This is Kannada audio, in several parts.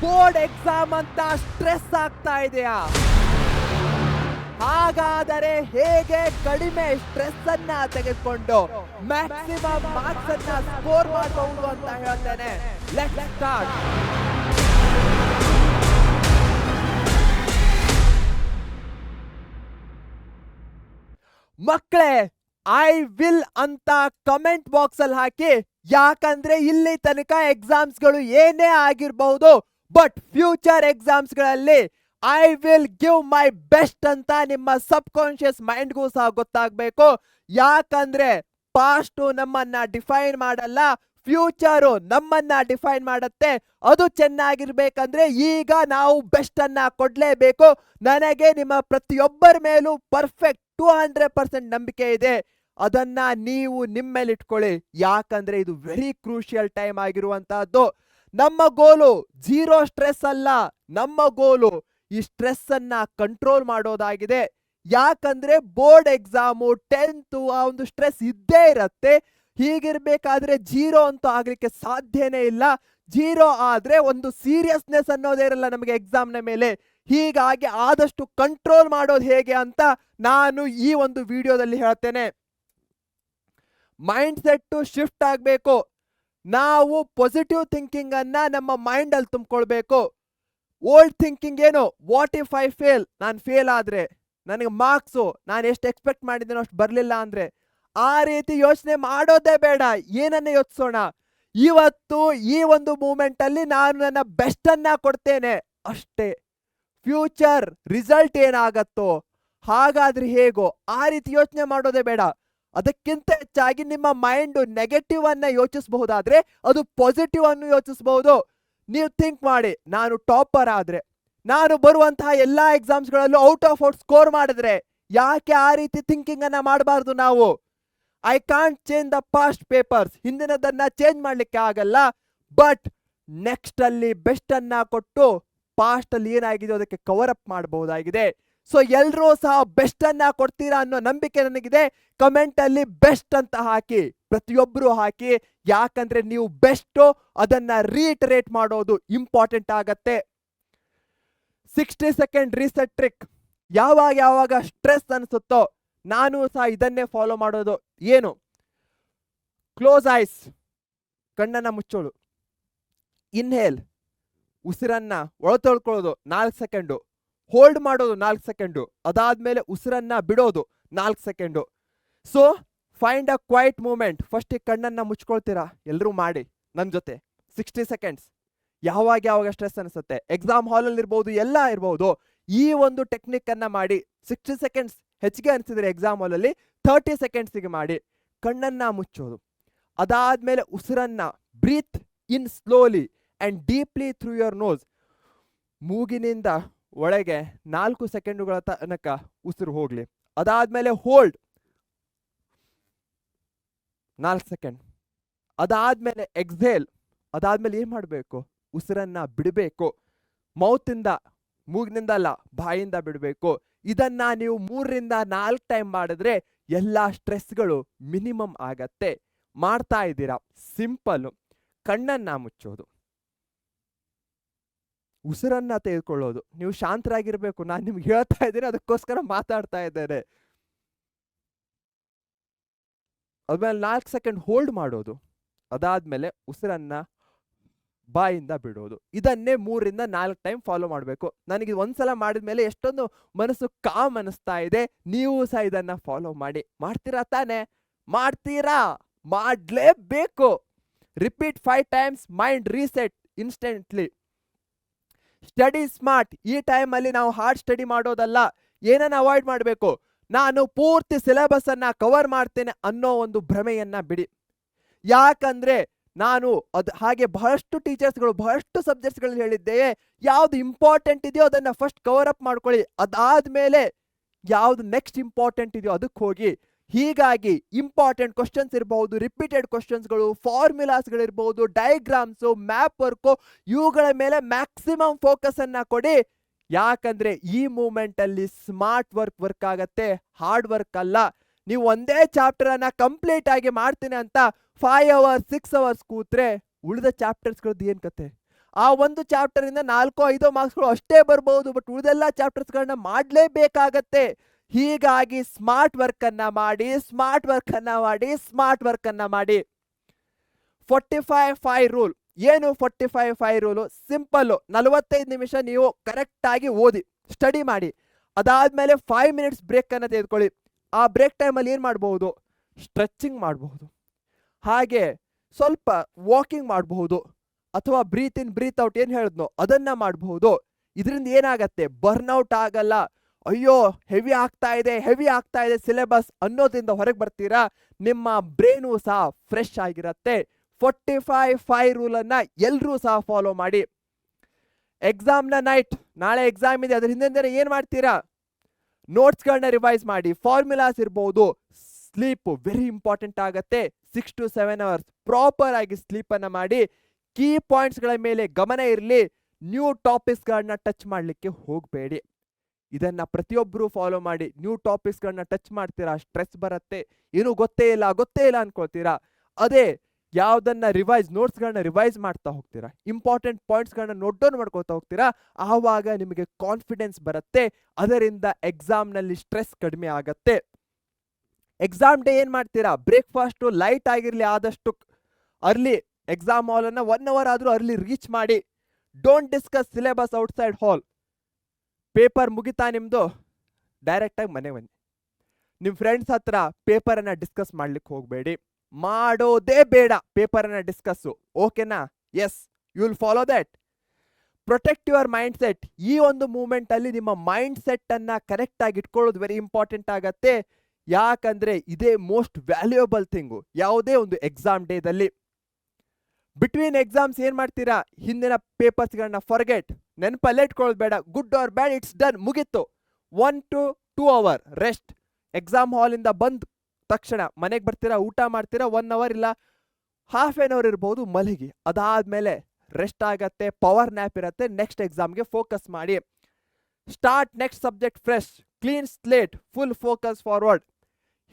ಬೋರ್ಡ್ ಎಕ್ಸಾಮ್ ಅಂತ ಸ್ಟ್ರೆಸ್ ಆಗ್ತಾ ಇದೆಯಾ? ಹಾಗಾದರೆ ಹೇಗೆ ಕಡಿಮೆ ಸ್ಟ್ರೆಸ್ ಅನ್ನ ತೆಗೆದುಕೊಂಡು ಮ್ಯಾಕ್ಸಿಮಮ್ ಮಾರ್ಕ್ಸ್ ಅನ್ನ ಸ್ಕೋರ್ ಮಾಡಬಹುದು ಅಂತ ಹೇಳ್ತೇನೆ. Let's start. ಮಕ್ಕಳೇ, ಐ ವಿಲ್ ಅಂತ ಕಮೆಂಟ್ ಬಾಕ್ಸ್ ಅಲ್ಲಿ ಹಾಕಿ. ಯಾಕಂದ್ರೆ ಇಲ್ಲಿ ತನಕ ಎಕ್ಸಾಮ್ಸ್ ಗಳು ಏನೇ ಆಗಿರಬಹುದು, ಬಟ್ ಫ್ಯೂಚರ್ ಎಕ್ಸಾಮ್ಸ್ ಗಳಲ್ಲಿ I will give my best ಅಂತ ನಿಮ್ಮ ಸಬ್ ಕಾನ್ಶಿಯಸ್ ಮೈಂಡ್ಗೂ ಸಹ ಗೊತ್ತಾಗಬೇಕು. ಯಾಕಂದ್ರೆ ಪಾಸ್ಟ್ ನಮ್ಮನ್ನ ಡಿಫೈನ್ ಮಾಡಲ್ಲ, ಫ್ಯೂಚರು ನಮ್ಮನ್ನ ಡಿಫೈನ್ ಮಾಡುತ್ತೆ. ಅದು ಚೆನ್ನಾಗಿರ್ಬೇಕಂದ್ರೆ ಈಗ ನಾವು ಬೆಸ್ಟ್ ಅನ್ನ ಕೊಡ್ಲೇಬೇಕು. ನನಗೆ ನಿಮ್ಮ ಪ್ರತಿಯೊಬ್ಬರ ಮೇಲೂ ಪರ್ಫೆಕ್ಟ್ 200% ನಂಬಿಕೆ ಇದೆ. ಅದನ್ನ ನೀವು ನಿಮ್ಮೇಲೆ ಇಟ್ಕೊಳ್ಳಿ. ಯಾಕಂದ್ರೆ ಇದು ವೆರಿ ಕ್ರೂಷಿಯಲ್ ಟೈಮ್ ಆಗಿರುವಂತಹದ್ದು. ನಮ್ಮ ಗೋಲು 0 ಸ್ಟ್ರೆಸ್ ಅಲ್ಲ, ನಮ್ಮ ಗೋಲು ಈ ಸ್ಟ್ರೆಸ್ ಅನ್ನ ಕಂಟ್ರೋಲ್ ಮಾಡೋದಾಗಿದೆ. ಯಾಕಂದ್ರೆ ಬೋರ್ಡ್ ಎಕ್ಸಾಮು 10th ಆ ಒಂದು ಸ್ಟ್ರೆಸ್ ಇದ್ದೇ ಇರತ್ತೆ. ಹೀಗಿರ್ಬೇಕಾದ್ರೆ 0 ಅಂತೂ ಆಗ್ಲಿಕ್ಕೆ ಸಾಧ್ಯನೇ ಇಲ್ಲ. 0 ಆದ್ರೆ ಒಂದು ಸೀರಿಯಸ್ನೆಸ್ ಅನ್ನೋದೇ ಇರಲ್ಲ ನಮಗೆ ಎಕ್ಸಾಮ್ನ ಮೇಲೆ. ಹೀಗಾಗಿ ಆದಷ್ಟು ಕಂಟ್ರೋಲ್ ಮಾಡೋದು ಹೇಗೆ ಅಂತ ನಾನು ಈ ಒಂದು ವಿಡಿಯೋದಲ್ಲಿ ಹೇಳ್ತೇನೆ. ಮೈಂಡ್ ಸೆಟ್ ಶಿಫ್ಟ್ ಆಗಬೇಕು. ನಾವು ಪಾಸಿಟಿವ್ ಥಿಂಕಿಂಗ್ ಅನ್ನ ನಮ್ಮ ಮೈಂಡ್ ಅಲ್ಲಿ ತುಂಬಿಕೊಳ್ಬೇಕು. ಓಲ್ಡ್ ಥಿಂಕಿಂಗ್ ಏನು, ವಾಟ್ ಇಫ್ ಐ ಫೇಲ್, ನಾನು ಫೇಲ್ ಆದ್ರೆ ನನಗೆ ಮಾರ್ಕ್ಸು ನಾನು ಎಷ್ಟು ಎಕ್ಸ್ಪೆಕ್ಟ್ ಮಾಡಿದ್ದೇನೋ ಅಷ್ಟು ಬರಲಿಲ್ಲ ಅಂದ್ರೆ, ಆ ರೀತಿ ಯೋಚನೆ ಮಾಡೋದೇ ಬೇಡ. ಏನನ್ನ ಯೋಚಿಸೋಣ, ಇವತ್ತು ಈ ಒಂದು ಮೂಮೆಂಟ್ ಅಲ್ಲಿ ನಾನು ನನ್ನ ಬೆಸ್ಟ್ ಅನ್ನ ಕೊಡ್ತೇನೆ ಅಷ್ಟೇ. ಫ್ಯೂಚರ್ ರಿಸಲ್ಟ್ ಏನಾಗತ್ತೋ ಹಾಗಾದ್ರೆ ಹೇಗೋ ಆ ರೀತಿ ಯೋಚನೆ ಮಾಡೋದೇ ಬೇಡ. ಅದಕ್ಕಿಂತ ಹೆಚ್ಚಾಗಿ ನಿಮ್ಮ ಮೈಂಡ್ ನೆಗೆಟಿವ್ ಅನ್ನ ಯೋಚಿಸಬಹುದಾದ್ರೆ ಅದು ಪಾಸಿಟಿವ್ ಅನ್ನು ಯೋಚಿಸಬಹುದು. ನೀವು ಥಿಂಕ್ ಮಾಡಿ, ನಾನು ಟಾಪರ್ ಆದ್ರೆ, ನಾನು ಬರುವಂತಹ ಎಲ್ಲಾ ಎಕ್ಸಾಮ್ಸ್ಗಳಲ್ಲೂ ಔಟ್ ಆಫ್ ಔಟ್ ಸ್ಕೋರ್ ಮಾಡಿದ್ರೆ, ಯಾಕೆ ಆ ರೀತಿ ಥಿಂಕಿಂಗ್ ಅನ್ನ ಮಾಡಬಾರ್ದು ನಾವು? I can't change the past papers, ಹಿಂದಿನದನ್ನ ಚೇಂಜ್ ಮಾಡ್ಲಿಕ್ಕೆ ಆಗಲ್ಲ. ಬಟ್ ನೆಕ್ಸ್ಟ್ ಅಲ್ಲಿ ಬೆಸ್ಟ್ ಅನ್ನ ಕೊಟ್ಟು ಪಾಸ್ಟ್ ಅಲ್ಲಿ ಏನಾಗಿದೆ ಅದಕ್ಕೆ ಕವರ್ ಅಪ್ ಮಾಡಬಹುದಾಗಿದೆ. ಸೊ ಎಲ್ರೂ ಸಹ ಬೆಸ್ಟ್ ಅನ್ನ ಕೊಡ್ತೀರಾ ಅನ್ನೋ ನಂಬಿಕೆ ನನಗಿದೆ. ಕಮೆಂಟ್ ಅಲ್ಲಿ ಬೆಸ್ಟ್ ಅಂತ ಹಾಕಿ, ಪ್ರತಿಯೊಬ್ಬರು ಹಾಕಿ. ಯಾಕಂದ್ರೆ ನೀವು ಬೆಸ್ಟ್ ಅದನ್ನ ರೀಟರೇಟ್ ಮಾಡೋದು ಇಂಪಾರ್ಟೆಂಟ್ ಆಗತ್ತೆ. 60 ಸೆಕೆಂಡ್ ರೀಸೆಟ್ ಟ್ರಿಕ್. ಯಾವಾಗ ಸ್ಟ್ರೆಸ್ ಅನ್ಸುತ್ತೋ ನಾನು ಸಹ ಇದನ್ನೇ ಫಾಲೋ ಮಾಡೋದು. ಏನು, ಕ್ಲೋಸ್ ಐಸ್, ಕಣ್ಣನ್ನ ಮುಚ್ಚೋಳು, ಇನ್ಹೇಲ್, ಉಸಿರನ್ನ ಒಳ ತೊಳ್ಕೊಳ್ಳೋದು 4 ಸೆಕೆಂಡು, ಹೋಲ್ಡ್ ಮಾಡೋದು 4 ಸೆಕೆಂಡು, ಅದಾದ್ಮೇಲೆ ಉಸಿರನ್ನ ಬಿಡೋದು 4 second. So find a quiet moment. First ಕಣ್ಣನ್ನ ಮುಚ್ಕೊಳ್ತೀರಾ, ಎಲ್ಲರೂ ಮಾಡಿ ನನ್ನ ಜೊತೆ 60 ಸೆಕೆಂಡ್ಸ್. ಯಾವಾಗ ಸ್ಟ್ರೆಸ್ ಅನಿಸುತ್ತೆ, ಎಕ್ಸಾಮ್ ಹಾಲಲ್ಲಿ ಇರ್ಬೋದು, ಎಲ್ಲ ಇರ್ಬೋದು, ಈ ಒಂದು ಟೆಕ್ನಿಕ್ ಅನ್ನ ಮಾಡಿ. 60 ಸೆಕೆಂಡ್ಸ್ ಹೆಚ್ಚಿಗೆ ಅನಿಸಿದ್ರೆ ಎಕ್ಸಾಮ್ ಹಾಲಲ್ಲಿ 30 ಸೆಕೆಂಡ್ಸ್ಗೆ ಮಾಡಿ. ಕಣ್ಣನ್ನ ಮುಚ್ಚೋದು, ಅದಾದ್ಮೇಲೆ ಉಸಿರನ್ನ breathe in slowly and deeply through your nose. ಮೂಗಿನಿಂದ ಒಳಗೆ 4 ಸೆಕೆಂಡುಗಳ ತನಕ ಉಸಿರು ಹೋಗ್ಲಿ. ಅದಾದ್ಮೇಲೆ ಹೋಲ್ಡ್ 4 ಸೆಕೆಂಡ್. ಅದಾದ್ಮೇಲೆ ಎಕ್ಸೇಲ್. ಅದಾದ್ಮೇಲೆ ಏನ್ ಮಾಡಬೇಕು, ಉಸಿರನ್ನ ಬಿಡಬೇಕು. ಮೌತಿಂದ, ಮೂಗಿನಿಂದ ಅಲ್ಲ, ಬಾಯಿಂದ ಬಿಡಬೇಕು. ಇದನ್ನ ನೀವು 3ರಿಂದ 4 ಟೈಮ್ ಮಾಡಿದ್ರೆ ಎಲ್ಲಾ ಸ್ಟ್ರೆಸ್ಗಳು ಮಿನಿಮಮ್ ಆಗತ್ತೆ. ಮಾಡ್ತಾ ಇದ್ದೀರಾ, ಸಿಂಪಲ್. ಕಣ್ಣನ್ನ ಮುಚ್ಚೋದು, ಉಸಿರನ್ನ ತೆಗೆದುಕೊಳ್ಳೋದು. ನೀವು ಶಾಂತರಾಗಿರ್ಬೇಕು. ನಾನು ನಿಮ್ಗೆ ಹೇಳ್ತಾ ಇದ್ದೀನಿ, ಅದಕ್ಕೋಸ್ಕರ ಮಾತಾಡ್ತಾ ಇದ್ದೇನೆ. ಅದ್ಮೇಲೆ 4 ಸೆಕೆಂಡ್ ಹೋಲ್ಡ್ ಮಾಡೋದು. ಅದಾದ್ಮೇಲೆ ಉಸಿರನ್ನ ಬಾಯಿಂದ ಬಿಡೋದು. ಇದನ್ನೇ 3ರಿಂದ 4 ಟೈಮ್ ಫಾಲೋ ಮಾಡಬೇಕು. ನನಗೆ ಒಂದ್ಸಲ ಮಾಡಿದ್ಮೇಲೆ ಎಷ್ಟೊಂದು ಮನಸ್ಸು ಕಾಮ್ ಅನಿಸ್ತಾ ಇದೆ. ನೀವು ಸಹ ಇದನ್ನ ಫಾಲೋ ಮಾಡಿ. ಮಾಡ್ತೀರಾ ತಾನೆ? ಮಾಡ್ತೀರಾ? ಮಾಡ್ಲೇಬೇಕು. Repeat 5 times, mind reset instantly. Study smart. ಈ ಟೈಮಲ್ಲಿ ನಾವು ಹಾರ್ಡ್ ಸ್ಟಡಿ ಮಾಡೋದಲ್ಲ. ಏನನ್ನ ಅವಾಯ್ಡ್ ಮಾಡಬೇಕು, ನಾನು ಪೂರ್ತಿ ಸಿಲೆಬಸ್ ಅನ್ನ ಕವರ್ ಮಾಡ್ತೇನೆ ಅನ್ನೋ ಒಂದು ಭ್ರಮೆಯನ್ನ ಬಿಡಿ. ಯಾಕಂದ್ರೆ ನಾನು ಹಾಗೆ ಬಹಳಷ್ಟು ಟೀಚರ್ಸ್ಗಳು ಬಹಳಷ್ಟು ಸಬ್ಜೆಕ್ಟ್ಸ್ಗಳಲ್ಲಿ ಹೇಳಿದ್ದೇವೆ, ಯಾವ್ದು ಇಂಪಾರ್ಟೆಂಟ್ ಇದೆಯೋ ಅದನ್ನ ಫಸ್ಟ್ ಕವರ್ ಅಪ್ ಮಾಡ್ಕೊಳ್ಳಿ. ಅದಾದ್ಮೇಲೆ ಯಾವ್ದು ನೆಕ್ಸ್ಟ್ ಇಂಪಾರ್ಟೆಂಟ್ ಇದೆಯೋ ಅದಕ್ಕೆ ಹೋಗಿ. ಹೀಗಾಗಿ ಇಂಪಾರ್ಟೆಂಟ್ ಕ್ವಶನ್ಸ್ ಇರಬಹುದು, ರಿಪೀಟೆಡ್ ಕ್ವಶನ್ಸ್ಗಳು, ಫಾರ್ಮುಲಾಸ್ಗಳಿರ್ಬಹುದು, ಡಯಾಗ್ರಾಮ್ಸು, ಮ್ಯಾಪ್ ವರ್ಕು, ಇವುಗಳ ಮೇಲೆ ಮ್ಯಾಕ್ಸಿಮಮ್ ಫೋಕಸ್ ಅನ್ನ ಕೊಡಿ. ಯಾಕಂದ್ರೆ ಈ ಮೂಮೆಂಟ್ ಅಲ್ಲಿ ಸ್ಮಾರ್ಟ್ ವರ್ಕ್ ಆಗತ್ತೆ, ಹಾರ್ಡ್ ವರ್ಕ್ ಅಲ್ಲ. ನೀವು ಒಂದೇ ಚಾಪ್ಟರ್ ಅನ್ನ ಕಂಪ್ಲೀಟ್ ಆಗಿ ಮಾಡ್ತೀನಿ ಅಂತ 5 hours 6 hours ಕೂತ್ರೆ ಉಳಿದ ಚಾಪ್ಟರ್ಸ್ಗಳದ್ದು ಏನ್ ಕತೆ? ಆ ಒಂದು ಚಾಪ್ಟರ್ ಇಂದ 4-5 ಮಾರ್ಕ್ಸ್ಗಳು ಅಷ್ಟೇ ಬರ್ಬಹುದು, ಬಟ್ ಉಳಿದೆಲ್ಲ ಚಾಪ್ಟರ್ಸ್ಗಳನ್ನ ಮಾಡಲೇಬೇಕಾಗತ್ತೆ. ಹೀಗಾಗಿ ಸ್ಮಾರ್ಟ್ ವರ್ಕ್ ಅನ್ನ ಮಾಡಿ, ಸ್ಮಾರ್ಟ್ ವರ್ಕ್ ಅನ್ನ ಮಾಡಿ, ಸ್ಮಾರ್ಟ್ ವರ್ಕ್ ಅನ್ನ ಮಾಡಿ. 45-5 ರೂಲ್. ಏನು 45-5 ರೂಲು? ಸಿಂಪಲ್. 45 ನಿಮಿಷ ನೀವು ಕರೆಕ್ಟ್ ಆಗಿ ಓದಿ, ಸ್ಟಡಿ ಮಾಡಿ. ಅದಾದ್ಮೇಲೆ 5 ಮಿನಿಟ್ಸ್ ಬ್ರೇಕ್ ಅನ್ನ ತೆಗೆದುಕೊಳ್ಳಿ. ಆ ಬ್ರೇಕ್ ಟೈಮಲ್ಲಿ ಏನ್ ಮಾಡಬಹುದು? ಸ್ಟ್ರೆಚಿಂಗ್ ಮಾಡಬಹುದು, ಹಾಗೆ ಸ್ವಲ್ಪ ವಾಕಿಂಗ್ ಮಾಡಬಹುದು, ಅಥವಾ ಬ್ರೀತ್ ಇನ್ ಬ್ರೀತ್ ಔಟ್ ಏನ್ ಹೇಳಿದ್ನೋ ಅದನ್ನ ಮಾಡಬಹುದು. ಇದರಿಂದ ಏನಾಗತ್ತೆ? ಬರ್ನ್ಔಟ್ ಆಗಲ್ಲ. ಅಯ್ಯೋ ಹೆವಿ ಆಗ್ತಾ ಇದೆ ಸಿಲೆಬಸ್ ಅನ್ನೋದ್ರಿಂದ ಹೊರಗೆ ಬರ್ತೀರಾ, ನಿಮ್ಮ ಬ್ರೈನು ಸಹ ಫ್ರೆಶ್ ಆಗಿರತ್ತೆ. 45-5 ರೂಲನ್ನ ಎಲ್ಲರೂ ಸಹ ಫಾಲೋ ಮಾಡಿ. ಎಕ್ಸಾಮ್ನ ನೈಟ್, ನಾಳೆ ಎಕ್ಸಾಮ್ ಇದೆ, ಅದ್ರ ಹಿಂದೆ ಏನ್ ಮಾಡ್ತೀರಾ? ನೋಟ್ಸ್ಗಳನ್ನ ರಿವೈಸ್ ಮಾಡಿ. ಫಾರ್ಮುಲಾಸ್ ಇರ್ಬೋದು. ಸ್ಲೀಪ್ ವೆರಿ ಇಂಪಾರ್ಟೆಂಟ್ ಆಗತ್ತೆ. 6 to 7 ಅವರ್ಸ್ ಪ್ರಾಪರ್ ಆಗಿ ಸ್ಲೀಪ್ ಅನ್ನ ಮಾಡಿ. ಕೀ ಪಾಯಿಂಟ್ಸ್ಗಳ ಮೇಲೆ ಗಮನ ಇರಲಿ. ನ್ಯೂ ಟಾಪಿಕ್ಸ್ಗಳನ್ನ ಟಚ್ ಮಾಡಲಿಕ್ಕೆ ಹೋಗಬೇಡಿ. ಇದನ್ನ ಪ್ರತಿಯೊಬ್ಬರು ಫಾಲೋ ಮಾಡಿ. ನ್ಯೂ ಟಾಪಿಕ್ಸ್ಗಳನ್ನ ಟಚ್ ಮಾಡ್ತೀರಾ, ಸ್ಟ್ರೆಸ್ ಬರುತ್ತೆ, ಏನು ಗೊತ್ತೇ ಇಲ್ಲ ಅನ್ಕೊಳ್ತೀರಾ. ಅದೇ ಯಾವ್ದನ್ನ ನೋಟ್ಸ್ಗಳನ್ನ ರಿವೈಸ್ ಮಾಡ್ತಾ ಹೋಗ್ತೀರಾ, ಇಂಪಾರ್ಟೆಂಟ್ ಪಾಯಿಂಟ್ಸ್ಗಳನ್ನ ನೋಟ್ ಡೌನ್ ಮಾಡ್ಕೊತಾ ಹೋಗ್ತೀರಾ, ಆವಾಗ ನಿಮಗೆ ಕಾನ್ಫಿಡೆನ್ಸ್ ಬರುತ್ತೆ. ಅದರಿಂದ ಎಕ್ಸಾಮ್ನಲ್ಲಿ ಸ್ಟ್ರೆಸ್ ಕಡಿಮೆ ಆಗತ್ತೆ. ಎಕ್ಸಾಮ್ ಡೇ ಏನ್ ಮಾಡ್ತೀರಾ? ಬ್ರೇಕ್ಫಾಸ್ಟ್ ಲೈಟ್ ಆಗಿರ್ಲಿ, ಆದಷ್ಟು ಅರ್ಲಿ ಎಕ್ಸಾಮ್ ಹಾಲ್ ಅನ್ನ 1 ಅವರ್ ಆದ್ರೂ ಅರ್ಲಿ ರೀಚ್ ಮಾಡಿ. Don't discuss syllabus outside hall. Paper ಮುಗಿತಾ ನಿಮ್ದು, ಡೈರೆಕ್ಟ್ ಆಗಿ ಮನೆ ಬನ್ನಿ. ನಿಮ್ ಫ್ರೆಂಡ್ಸ್ ಹತ್ರ ಪೇಪರ್ ಅನ್ನ ಡಿಸ್ಕಸ್ ಮಾಡ್ಲಿಕ್ಕೆ ಹೋಗ್ಬೇಡಿ, ಮಾಡೋದೇ ಬೇಡ ಪೇಪರ್ ಅನ್ನ ಡಿಸ್ಕಸ್. ಓಕೆನಾ? Yes, you will follow that. Protect your mindset. ಈ ಒಂದು ಮೂಮೆಂಟ್ ಅಲ್ಲಿ ನಿಮ್ಮ ಮೈಂಡ್ ಸೆಟ್ ಅನ್ನ ಕರೆಕ್ಟ್ ಆಗಿ ಇಟ್ಕೊಳ್ಳೋದು ವೆರಿ ಇಂಪಾರ್ಟೆಂಟ್ ಆಗತ್ತೆ. ಯಾಕಂದ್ರೆ ಇದೇ ಮೋಸ್ಟ್ ವ್ಯಾಲ್ಯೂಯಬಲ್ ಥಿಂಗು ಯಾವುದೇ ಒಂದು ಎಕ್ಸಾಮ್ ಡೇದಲ್ಲಿ. ಬಿಟ್ವೀನ್ ಎಕ್ಸಾಮ್ಸ್ ಏನ್ ಮಾಡ್ತೀರಾ? ಹಿಂದಿನ ಪೇಪರ್ಸ್ಗಳನ್ನ ಫರ್ಗೆಟ್, ನೆನಪಲ್ಲೇ ಇಟ್ಕೊಳ್ಳೋದು ಬೇಡ. Good or bad, it's done, ಮುಗೀತು. 1 to 2 ಅವರ್ ರೆಸ್ಟ್. ಎಕ್ಸಾಮ್ ಹಾಲಿಂದ ಬಂದ್ ತಕ್ಷಣ ಮನೆಗೆ ಬರ್ತೀರಾ, ಊಟ ಮಾಡ್ತೀರಾ, 1 ಅವರ್ ಇಲ್ಲ ಹಾಫ್ ಎನ್ ಅವರ್ ಇರ್ಬೋದು, ಮಲಗಿ. ಅದಾದ್ಮೇಲೆ ರೆಸ್ಟ್ ಆಗತ್ತೆ, ಪವರ್ ನ್ಯಾಪ್ ಇರತ್ತೆ. ನೆಕ್ಸ್ಟ್ ಎಕ್ಸಾಮ್ಗೆ ಫೋಕಸ್ ಮಾಡಿ. Start next subject fresh, clean slate, full focus forward.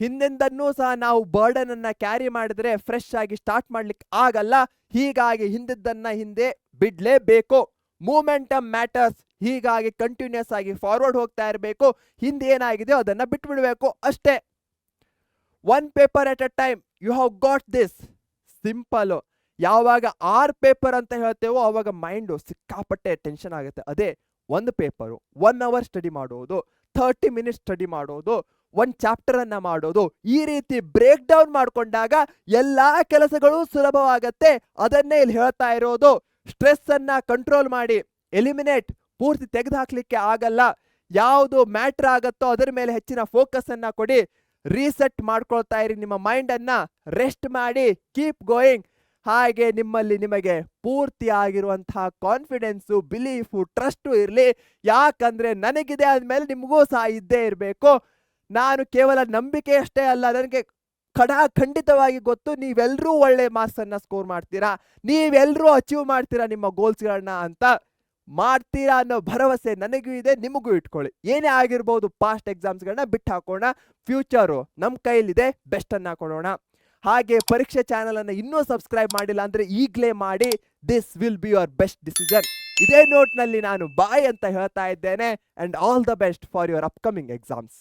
ಹಿಂದಿಂದನ್ನೂ ಸಹ ನಾವು ಬರ್ಡನ್ ಅನ್ನ ಕ್ಯಾರಿ ಮಾಡಿದ್ರೆ ಫ್ರೆಶ್ ಆಗಿ ಸ್ಟಾರ್ಟ್ ಮಾಡ್ಲಿಕ್ಕೆ ಆಗಲ್ಲ. ಹೀಗಾಗಿ ಹಿಂದಿದ್ದನ್ನ ಹಿಂದೆ ಬಿಡ್ಲೇಬೇಕು. Momentum matters. ಹೀಗಾಗಿ ಕಂಟಿನ್ಯೂಸ್ ಆಗಿ ಫಾರ್ವರ್ಡ್ ಹೋಗ್ತಾ ಇರಬೇಕು. ಹಿಂದೆ ಏನಾಗಿದೆಯೋ ಅದನ್ನ ಬಿಟ್ಬಿಡ್ಬೇಕು ಅಷ್ಟೇ. 1 paper at a time. You have got this. Simple. ಯಾವಾಗ 6 ಪೇಪರ್ ಅಂತ ಹೇಳ್ತೇವೋ ಅವಾಗ ಮೈಂಡು ಸಿಕ್ಕಾಪಟ್ಟೆ ಟೆನ್ಷನ್ ಆಗುತ್ತೆ. ಅದೇ 1 ಪೇಪರು 1 ಅವರ್ ಸ್ಟಡಿ ಮಾಡೋದು, 30 ಮಿನಿಟ್ಸ್ ಸ್ಟಡಿ ಮಾಡೋದು, 1 ಚಾಪ್ಟರ್ ಅನ್ನ ಮಾಡೋದು, ಈ ರೀತಿ ಬ್ರೇಕ್ ಡೌನ್ ಮಾಡ್ಕೊಂಡಾಗ ಎಲ್ಲಾ ಕೆಲಸಗಳು ಸುಲಭವಾಗತ್ತೆ. ಅದನ್ನೇ ಇಲ್ಲಿ ಹೇಳ್ತಾ ಇರೋದು. ಸ್ಟ್ರೆಸ್ ಅನ್ನ ಕಂಟ್ರೋಲ್ ಮಾಡಿ, ಎಲಿಮಿನೇಟ್, ಪೂರ್ತಿ ತೆಗೆದುಹಾಕ್ಲಿಕ್ಕೆ ಆಗಲ್ಲ. ಯಾವುದು ಮ್ಯಾಟರ್ ಆಗತ್ತೋ ಅದರ ಮೇಲೆ ಹೆಚ್ಚಿನ ಫೋಕಸ್ ಅನ್ನ ಕೊಡಿ. ರೀಸೆಟ್ ಮಾಡ್ಕೊಳ್ತಾ ಇರಿ ನಿಮ್ಮ ಮೈಂಡ್ ಅನ್ನ. ರೆಸ್ಟ್ ಮಾಡಿ, ಕೀಪ್ ಗೋಯಿಂಗ್. ಹಾಗೆ ನಿಮ್ಮಲ್ಲಿ ನಿಮಗೆ ಪೂರ್ತಿ ಆಗಿರುವಂತಹ ಕಾನ್ಫಿಡೆನ್ಸು, ಬಿಲೀಫು, ಟ್ರಸ್ಟು ಇರಲಿ. ಯಾಕಂದ್ರೆ ನನಗಿದೆ ಆದ್ಮೇಲೆ ನಿಮಗೂ ಸಹ ಇದ್ದೇ ಇರಬೇಕು. ನಾನು ಕೇವಲ ನಂಬಿಕೆ ಅಷ್ಟೇ ಅಲ್ಲ, ನನಗೆ ಖಂಡಿತವಾಗಿ ಗೊತ್ತು ನೀವೆಲ್ಲರೂ ಒಳ್ಳೆ ಮಾರ್ಕ್ಸ್ ಅನ್ನ ಸ್ಕೋರ್ ಮಾಡ್ತೀರಾ, ನೀವೆಲ್ಲರೂ ಅಚೀವ್ ಮಾಡ್ತೀರಾ ನಿಮ್ಮ ಗೋಲ್ಸ್ಗಳನ್ನ ಅಂತ. ಮಾಡ್ತೀರಾ ಅನ್ನೋ ಭರವಸೆ ನನಗೂ ಇದೆ, ನಿಮಗೂ ಇಟ್ಕೊಳ್ಳಿ. ಏನೇ ಆಗಿರ್ಬೋದು, ಪಾಸ್ಟ್ ಎಕ್ಸಾಮ್ಸ್ಗಳನ್ನ ಬಿಟ್ಟು ಹಾಕೋಣ. ಫ್ಯೂಚರು ನಮ್ಮ ಕೈಲಿದೆ, ಬೆಸ್ಟ್ ಅನ್ನ ಕೊಡೋಣ. ಹಾಗೆ ಪರೀಕ್ಷೆ ಚಾನಲ್ ಅನ್ನು ಇನ್ನೂ ಸಬ್ಸ್ಕ್ರೈಬ್ ಮಾಡಿಲ್ಲ ಅಂದ್ರೆ ಈಗಲೇ ಮಾಡಿ. This will be your best decision. ಇದೇ ನೋಟ್ ನಲ್ಲಿ ನಾನು ಬಾಯ್ ಅಂತ ಹೇಳ್ತಾ ಇದ್ದೇನೆ. And all the best for your upcoming exams.